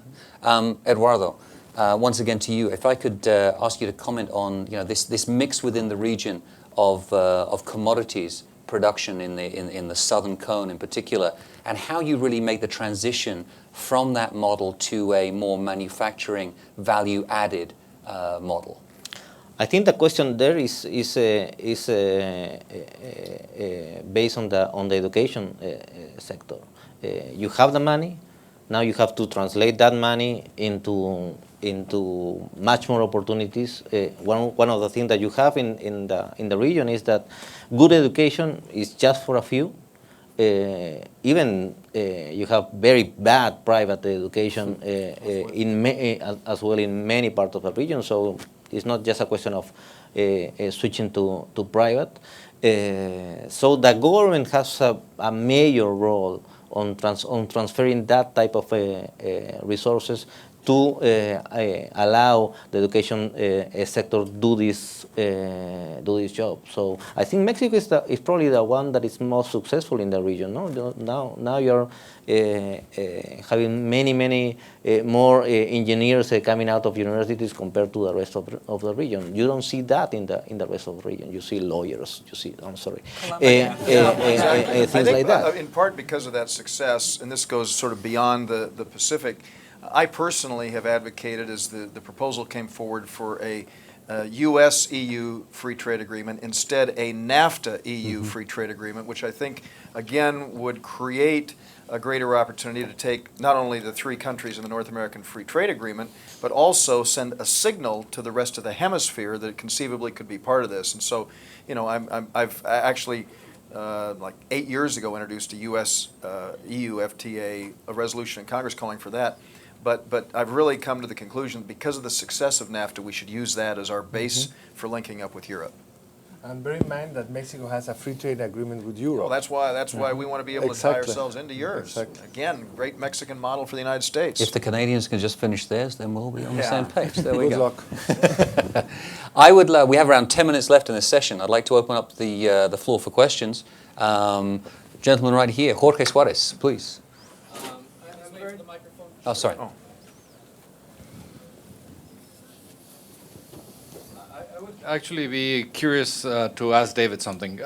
Eduardo, once again to you, if I could ask you to comment on this mix within the region of commodities production in the southern cone in particular, and how you really make the transition from that model to a more manufacturing value-added model. I think the question there is based on the education sector. You have the money, now you have to translate that money into much more opportunities. One of the things that you have in the region is that good education is just for a few. Even you have very bad private education as well in many parts of the region. So it's not just a question of switching to private. So the government has a major role on transferring that type of resources to allow the education sector do this job. So I think Mexico is probably the one that is most successful in the region. No? Now you're having many more engineers coming out of universities compared to the rest of the region. You don't see that in the rest of the region. You see lawyers. You see things like that. In part because of that success, and this goes sort of beyond the Pacific. I personally have advocated, as the proposal came forward, for a U.S.-EU free trade agreement, instead a NAFTA-EU free trade agreement, which I think, again, would create a greater opportunity to take not only the three countries in the North American Free Trade Agreement, but also send a signal to the rest of the hemisphere that conceivably could be part of this. And so, I've actually, like 8 years ago, introduced a U.S.-EU FTA, a resolution in Congress calling for that. But I've really come to the conclusion that because of the success of NAFTA, we should use that as our base for linking up with Europe. And bear in mind that Mexico has a free trade agreement with Europe. Well, that's why we want to be able to tie ourselves into yours. Exactly. Again, great Mexican model for the United States. If the Canadians can just finish theirs, then we'll be on the same page. There we Good go. luck. We have around 10 minutes left in this session. I'd like to open up the floor for questions. Gentleman right here, Jorge Suarez, please. Oh, sorry. I would actually be curious to ask David something.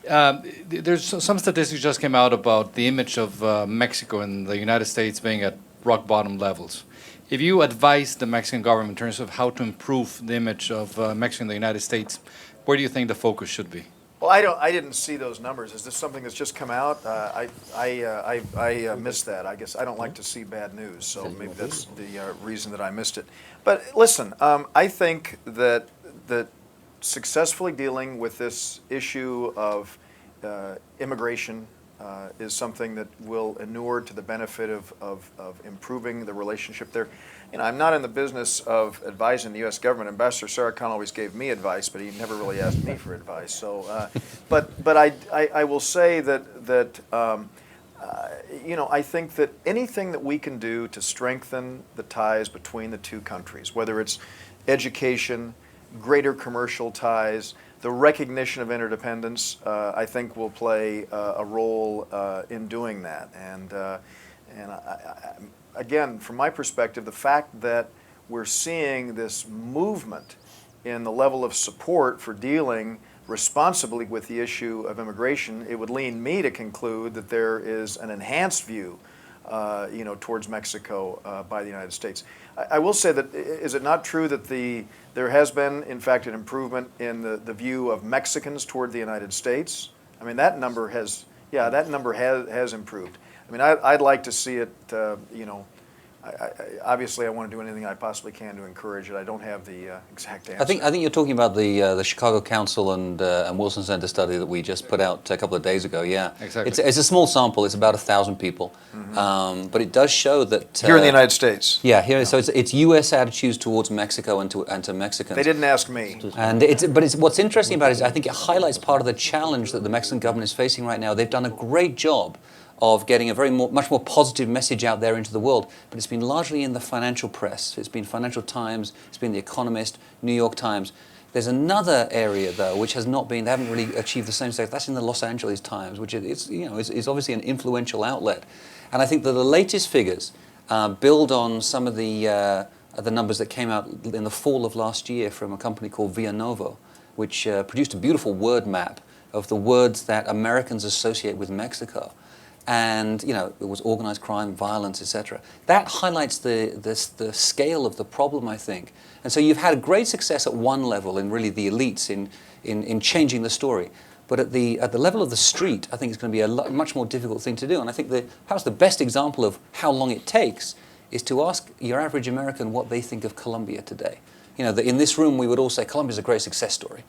There's some statistics just came out about the image of Mexico and the United States being at rock bottom levels. If you advise the Mexican government in terms of how to improve the image of Mexico and the United States, where do you think the focus should be? Well, I didn't see those numbers. Is this something that's just come out? I missed that. I guess I don't like to see bad news, so maybe that's the reason that I missed it. But listen, I think that successfully dealing with this issue of immigration is something that will inure to the benefit of improving the relationship there. I'm not in the business of advising the U.S. government. Ambassador Sarikhan always gave me advice, but he never really asked me for advice. So, but I will say that I think that anything that we can do to strengthen the ties between the two countries, whether it's education, greater commercial ties, the recognition of interdependence, I think will play a role in doing that. And again, from my perspective, the fact that we're seeing this movement in the level of support for dealing responsibly with the issue of immigration, it would lead me to conclude that there is an enhanced view, towards Mexico by the United States. I will say that, is it not true that there has been, in fact, an improvement in the view of Mexicans toward the United States? I mean, that number has improved. I mean, I'd like to see it, obviously I want to do anything I possibly can to encourage it. I don't have the exact answer. I think you're talking about the Chicago Council and Wilson Center study that we just put out a couple of days ago. Yeah, Exactly. It's a small sample. It's about 1,000 people, but it does show that Here in the United States. Yeah, here. So it's U.S. attitudes towards Mexico and to Mexicans. They didn't ask me. And what's interesting about it is I think it highlights part of the challenge that the Mexican government is facing right now. They've done a great job of getting a much more positive message out there into the world, but it's been largely in the financial press. It's been Financial Times, it's been The Economist, New York Times. There's another area though which has not been. They haven't really achieved the same success. That's in the Los Angeles Times, which is obviously an influential outlet. And I think that the latest figures build on some of the numbers that came out in the fall of last year from a company called Via Novo, which produced a beautiful word map of the words that Americans associate with Mexico. And it was organized crime, violence, etc. That highlights the scale of the problem, I think. And so you've had great success at one level in really the elites in changing the story. But at the level of the street, I think it's going to be a much more difficult thing to do. And I think perhaps the best example of how long it takes is to ask your average American what they think of Colombia today. In this room we would all say Colombia's a great success story.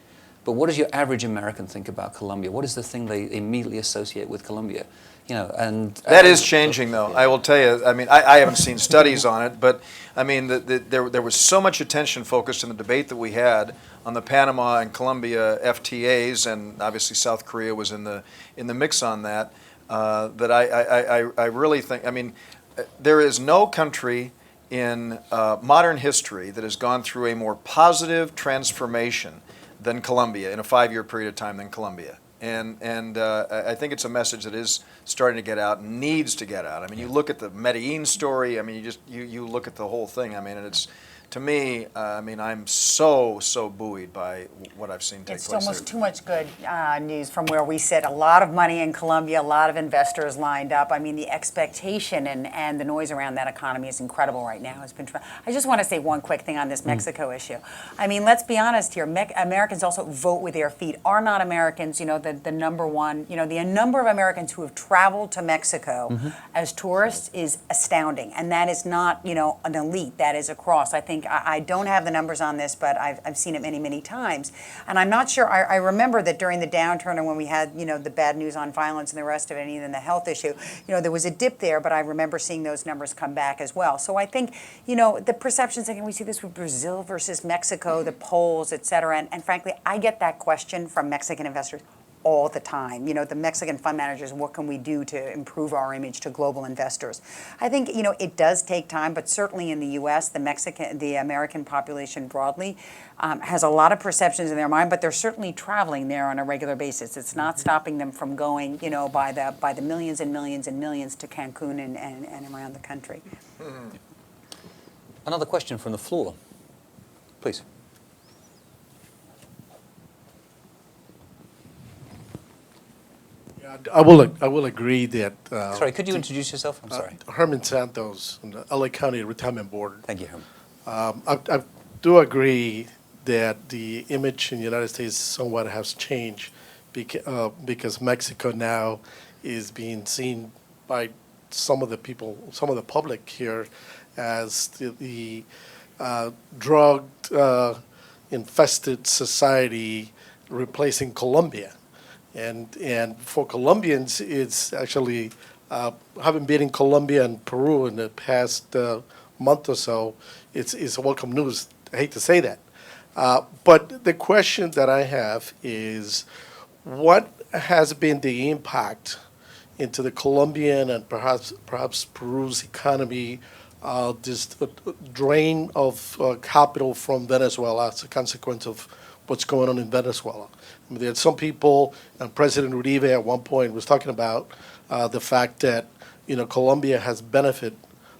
But what does your average American think about Colombia? What is the thing they immediately associate with Colombia? And that is changing, though. I will tell you. I mean, I haven't seen studies on it, but I mean, there was so much attention focused in the debate that we had on the Panama and Colombia FTAs, and obviously South Korea was in the mix on that. That I really think. I mean, there is no country in modern history that has gone through a more positive transformation than Colombia in a 5-year period of time than Colombia. And I think it's a message that is starting to get out, and needs to get out. I mean, you look at the Medellin story. I mean, you look at the whole thing. I mean, and it's, to me, I'm so buoyed by what I've seen take place. It's almost too much good news from where we sit. A lot of money in Colombia, a lot of investors lined up. I mean, the expectation and the noise around that economy is incredible right now. I just want to say one quick thing on this Mexico issue. I mean, let's be honest here. Americans also vote with their feet. Are not Americans, the number one, the number of Americans who have traveled to Mexico as tourists is astounding. And that is not, an elite. That is across. I think I don't have the numbers on this, but I've seen it many times. And I'm not sure, I remember that during the downturn and when we had, the bad news on violence and the rest of it, and even the health issue, there was a dip there, but I remember seeing those numbers come back as well. So I think, the perceptions, and we see this with Brazil versus Mexico, the polls, et cetera. And frankly, I get that question from Mexican investors all the time. The Mexican fund managers, what can we do to improve our image to global investors? I think, it does take time, but certainly in the U.S., the American population broadly has a lot of perceptions in their mind, but they're certainly traveling there on a regular basis. It's not stopping them from going, by the millions and millions and millions to Cancun and around the country. Another question from the floor, please. I will agree that. Sorry, could you introduce yourself? I'm sorry. Herman Santos from the LA County Retirement Board. Thank you, Herman. I do agree that the image in the United States somewhat has changed because Mexico now is being seen by some of the people, some of the public here, as the drug-infested society replacing Colombia. And for Colombians, it's actually, having been in Colombia and Peru in the past month or so, it's welcome news. I hate to say that. But the question that I have is, what has been the impact into the Colombian and perhaps Peru's economy, this drain of capital from Venezuela as a consequence of what's going on in Venezuela? I mean, there are some people, and President Uribe at one point was talking about the fact that Colombia has benefited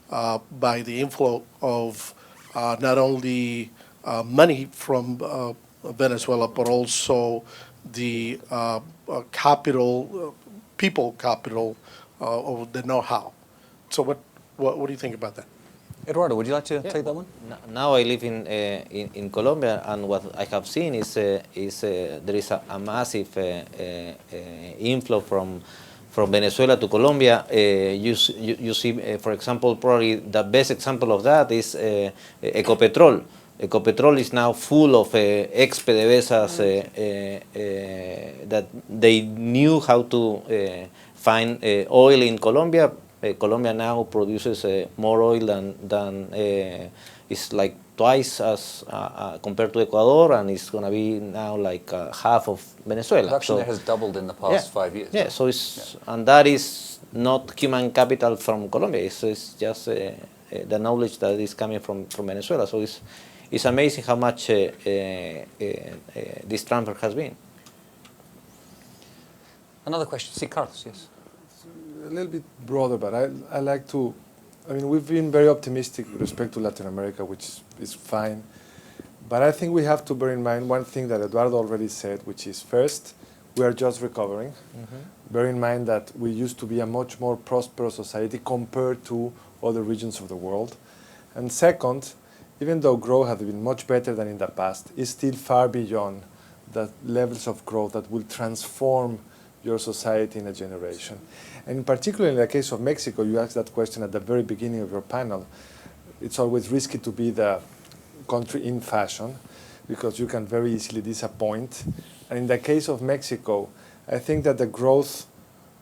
by the inflow of not only money from Venezuela, but also the people capital, of the know-how. So what do you think about that? Eduardo, would you like to take that one? Now I live in Colombia, and what I have seen is there is a massive inflow from from Venezuela to Colombia, you see, for example, probably the best example of that is Ecopetrol. Ecopetrol is now full of ex-PDVSAs that they knew how to find oil in Colombia. Colombia now produces more oil than it's like twice as compared to Ecuador, and it's going to be now like half of Venezuela. Production So, there has doubled in the past 5 years. yeah, so it's and that is not human capital from Colombia. It's just the knowledge that is coming from Venezuela. So it's amazing how much this transfer has been. Another question. See, Carlos, yes. A little bit broader, but I like to, I mean, we've been very optimistic with respect to Latin America, which is fine. But I think we have to bear in mind one thing that Eduardo already said, which is first, we are just recovering. Bear in mind that we used to be a much more prosperous society compared to other regions of the world. And second, even though growth has been much better than in the past, it's still far beyond the levels of growth that will transform your society in a generation. And in particular, in the case of Mexico, you asked that question at the very beginning of your panel. It's always risky to be the country in fashion because you can very easily disappoint. And in the case of Mexico, I think that the growth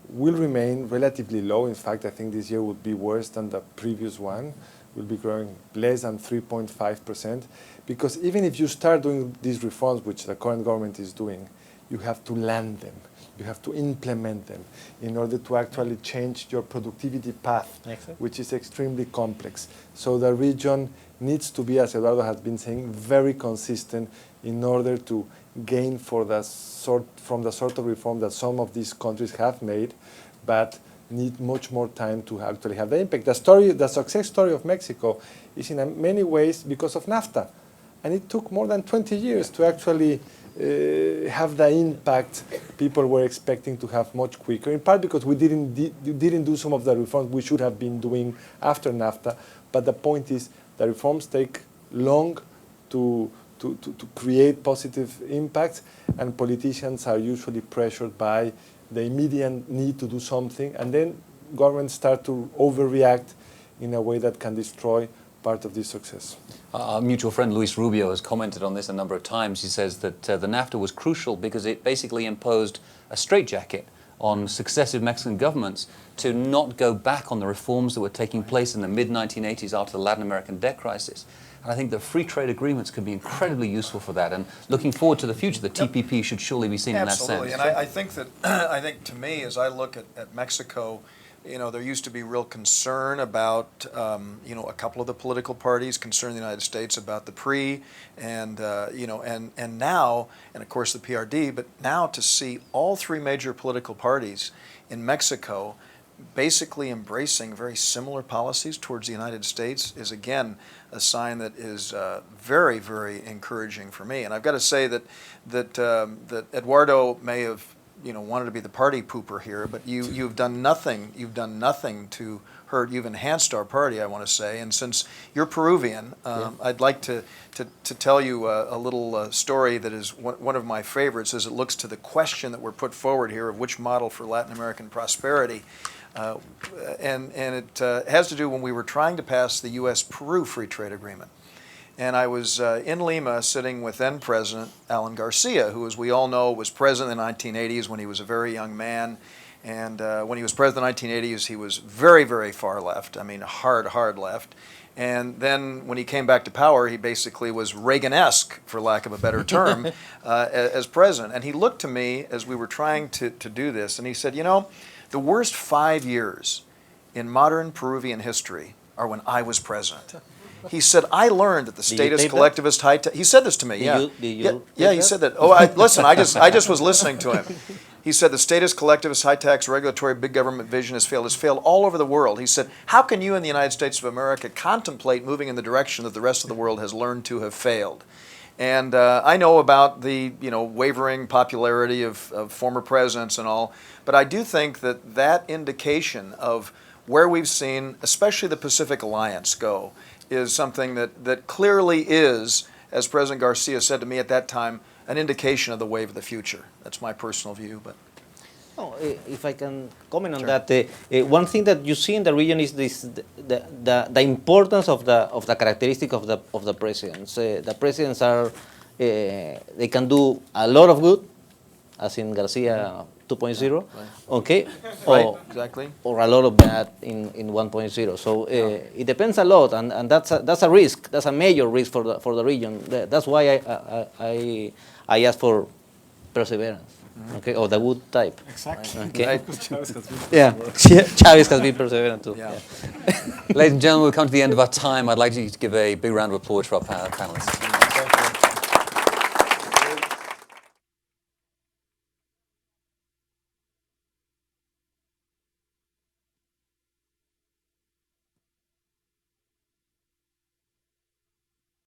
will remain relatively low. In fact, I think this year would be worse than the previous one. We'll be growing less than 3.5%, because even if you start doing these reforms, which the current government is doing, you have to land them. You have to implement them in order to actually change your productivity path, which is extremely complex. So the region needs to be, as Eduardo has been saying, very consistent in order to gain from the sort of reform that some of these countries have made, but need much more time to actually have the impact. The success story of Mexico is in many ways because of NAFTA. And it took more than 20 years to actually have the impact people were expecting to have much quicker, in part because we didn't do some of the reforms we should have been doing after NAFTA. But the point is, the reforms take long to create positive impacts, and politicians are usually pressured by the immediate need to do something, and then governments start to overreact in a way that can destroy part of this success. Our mutual friend Luis Rubio has commented on this a number of times. He says that the NAFTA was crucial because it basically imposed a straitjacket on successive Mexican governments to not go back on the reforms that were taking place in the mid-1980s after the Latin American debt crisis. And I think the free trade agreements could be incredibly useful for that. And looking forward to the future, the TPP should surely be seen in that sense. Absolutely, and I think that I think to me, as I look at Mexico, there used to be real concern about a couple of the political parties concerned the United States about the PRI, and now, and of course the PRD, but now to see all three major political parties in Mexico basically embracing very similar policies towards the United States is again a sign that is very, very encouraging for me. And I've got to say that Eduardo may have wanted to be the party pooper here, but you've done nothing. You've done nothing to hurt. You've enhanced our party, I want to say. And since you're Peruvian, I'd like to tell you a little story that is one of my favorites, as it looks to the question that we're put forward here of which model for Latin American prosperity. And it has to do when we were trying to pass the U.S.-Peru Free Trade Agreement. And I was in Lima sitting with then President Alan Garcia, who, as we all know, was president in the 1980s when he was a very young man. And when he was president in the 1980s, he was very, very far left. I mean, hard left. And then when he came back to power, he basically was Reagan-esque, for lack of a better term, as president. And he looked to me as we were trying to do this, and he said, the worst 5 years in modern Peruvian history are when I was president. He said, I learned that the statist collectivist high-tech... He said this to me, yeah. He said that. Oh, listen, I just was listening to him. He said, the statist collectivist high-tax regulatory big government vision has failed all over the world. He said, how can you in the United States of America contemplate moving in the direction that the rest of the world has learned to have failed? And I know about the wavering popularity of former presidents and all, but I do think that indication of where we've seen, especially the Pacific Alliance, go, is something that clearly is, as President Garcia said to me at that time, an indication of the wave of the future. That's my personal view. But Oh, if I can comment on that, one thing that you see in the region is the importance of the characteristic of the presidents. The presidents are they can do a lot of good, as in Garcia 2.0, okay, Right, exactly. or a lot of bad in 1.0. So it depends a lot, and that's a risk. That's a major risk for the region. That's why I ask for perseverance. Okay, or the wood type. Exactly. Okay. Right. Yeah, Chavez has been perseverant too. Yeah. Yeah. Ladies and gentlemen, we've come to the end of our time. I'd like you to give a big round of applause for our panelists.